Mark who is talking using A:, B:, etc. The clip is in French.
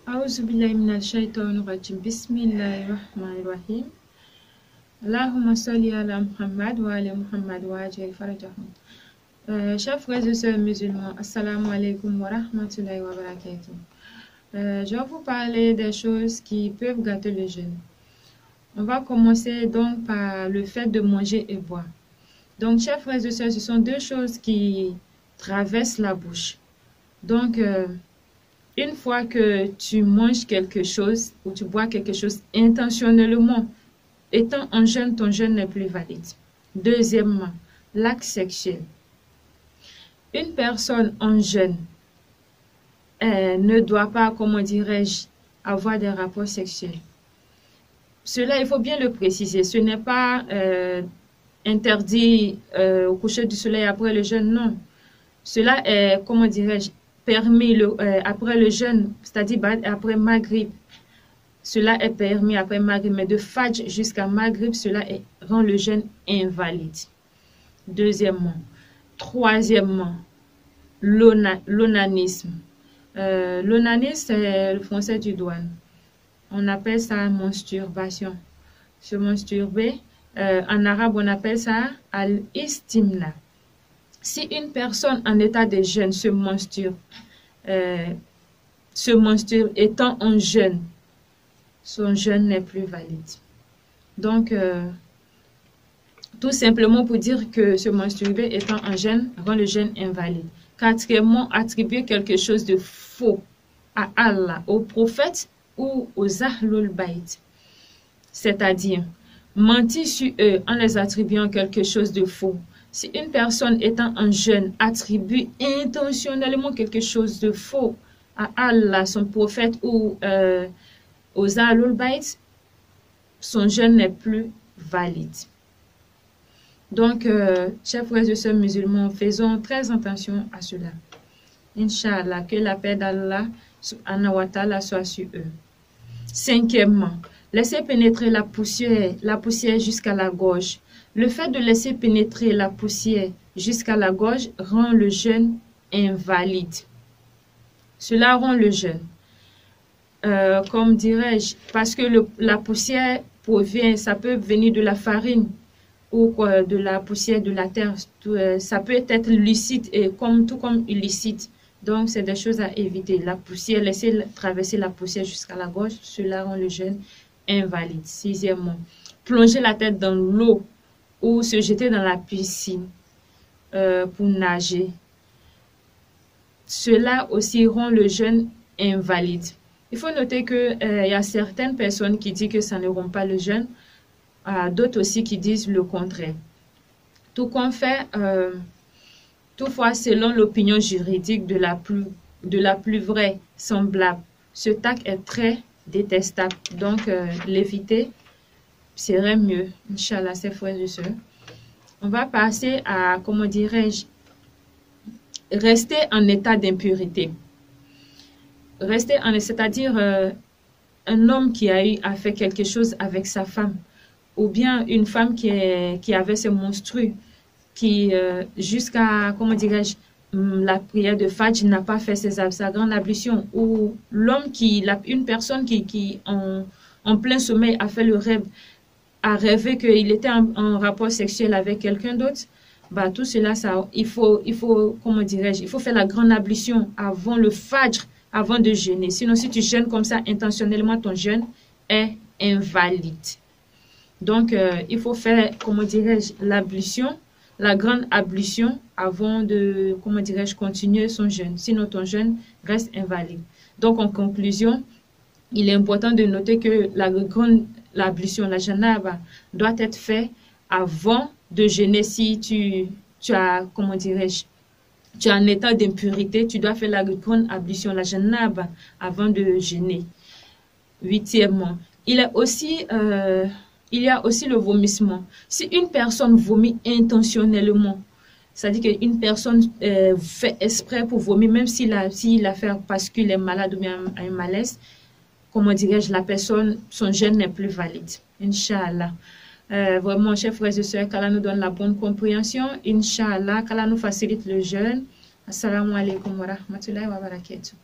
A: أعوذ بالله من الشيطان الرجيم بسم الله الرحمن الرحيم اللهم صل على محمد وعلى محمد وعجل فرجهم. Chers frères et sœurs musulmans, assalamu alaikum wa rahmatullahi wa barakatuh. Je vais vous parler des choses qui peuvent gâter le jeûne. On va commencer donc par le fait de manger et boire. Donc, chers frères et sœurs, ce sont deux choses qui traversent la bouche. Donc, une fois que tu manges quelque chose ou tu bois quelque chose intentionnellement, étant en jeûne, ton jeûne n'est plus valide. Deuxièmement, l'acte sexuel. Une personne en jeûne ne doit pas, comment dirais-je, avoir des rapports sexuels. Cela, il faut bien le préciser. Ce n'est pas interdit au coucher du soleil après le jeûne, non. Cela est, comment dirais-je, permis après le jeûne, c'est-à-dire après Maghrib. Cela est permis après Maghrib, mais de Fajr jusqu'à Maghrib, cela rend le jeûne invalide. Deuxièmement. Troisièmement, l'onanisme. L'onanisme, c'est le français du douane. On appelle ça masturbation. Se masturber, en arabe, on appelle ça al-istimna. Si une personne en état de jeûne se masturbe étant en jeûne, son jeûne n'est plus valide. Donc, tout simplement pour dire que se masturber étant en jeûne rend le jeûne invalide. Quatrièmement, attribuer quelque chose de faux à Allah, au prophète ou aux Ahlul Bayt. C'est-à-dire, mentir sur eux en les attribuant quelque chose de faux. Si une personne étant en jeûne attribue intentionnellement quelque chose de faux à Allah, son prophète ou aux Ahlul Bayt, son jeûne n'est plus valide. Donc, chers frères et sœurs musulmans, faisons très attention à cela. Inch'Allah, que la paix d'Allah subhanahu wa ta'ala soit sur eux. Cinquièmement, laisser pénétrer la poussière jusqu'à la gorge. Le fait de laisser pénétrer la poussière jusqu'à la gorge rend le jeûne invalide. Cela rend le jeûne, comme dirais-je, parce que la poussière provient, ça peut venir de la farine ou de la poussière de la terre. Ça peut être licite et tout comme illicite. Donc, c'est des choses à éviter. La poussière, laisser traverser la poussière jusqu'à la gorge, cela rend le jeûne invalide. Sixièmement, plonger la tête dans l'eau ou se jeter dans la piscine pour nager. Cela aussi rend le jeûne invalide. Il faut noter qu'il y a certaines personnes qui disent que ça ne rompt pas le jeûne, d'autres aussi qui disent le contraire. Tout compte fait, toutefois, selon l'opinion juridique de la plus vraie semblable, ce acte est très détestable. Donc, l'éviter serait mieux. Inch'Allah, ses frères et sœurs. On va passer à, comment dirais-je, rester en état d'impurité. C'est-à-dire un homme qui a eu à faire quelque chose avec sa femme, ou bien une femme qui avait ses menstrues, qui jusqu'à, comment dirais-je, la prière de Fajr n'a pas fait sa grande ablution, ou l'homme une personne qui en plein sommeil a fait le rêve, a rêvé qu'il était en rapport sexuel avec quelqu'un d'autre. Bah, tout cela, il faut, comment dirais-je, il faut faire la grande ablution avant le Fajr, avant de jeûner. Sinon, si tu jeûnes comme ça intentionnellement, ton jeûne est invalide. Donc, il faut faire, comment dirais-je, l'ablution, la grande ablution avant de, comment dirais-je, continuer son jeûne. Sinon, ton jeûne reste invalide. Donc, en conclusion, il est important de noter que l'ablution, la janaba, doit être faite avant de jeûner. Si tu as, comment dirais-je, tu es en état d'impurité, tu dois faire la grande ablution, la janaba, avant de jeûner. Huitièmement, il y a aussi le vomissement. Si une personne vomit intentionnellement, c'est-à-dire qu'une personne fait exprès pour vomir, même s'il a fait parce qu'il est malade ou bien a un malaise, comment dirais-je, la personne, son jeûne n'est plus valide. Inch'Allah. Vraiment, chers frères et sœurs, qu'Allah nous donne la bonne compréhension. Inch'Allah, qu'Allah nous facilite le jeûne. Assalamu alaikum wa rahmatullahi wa barakatuh.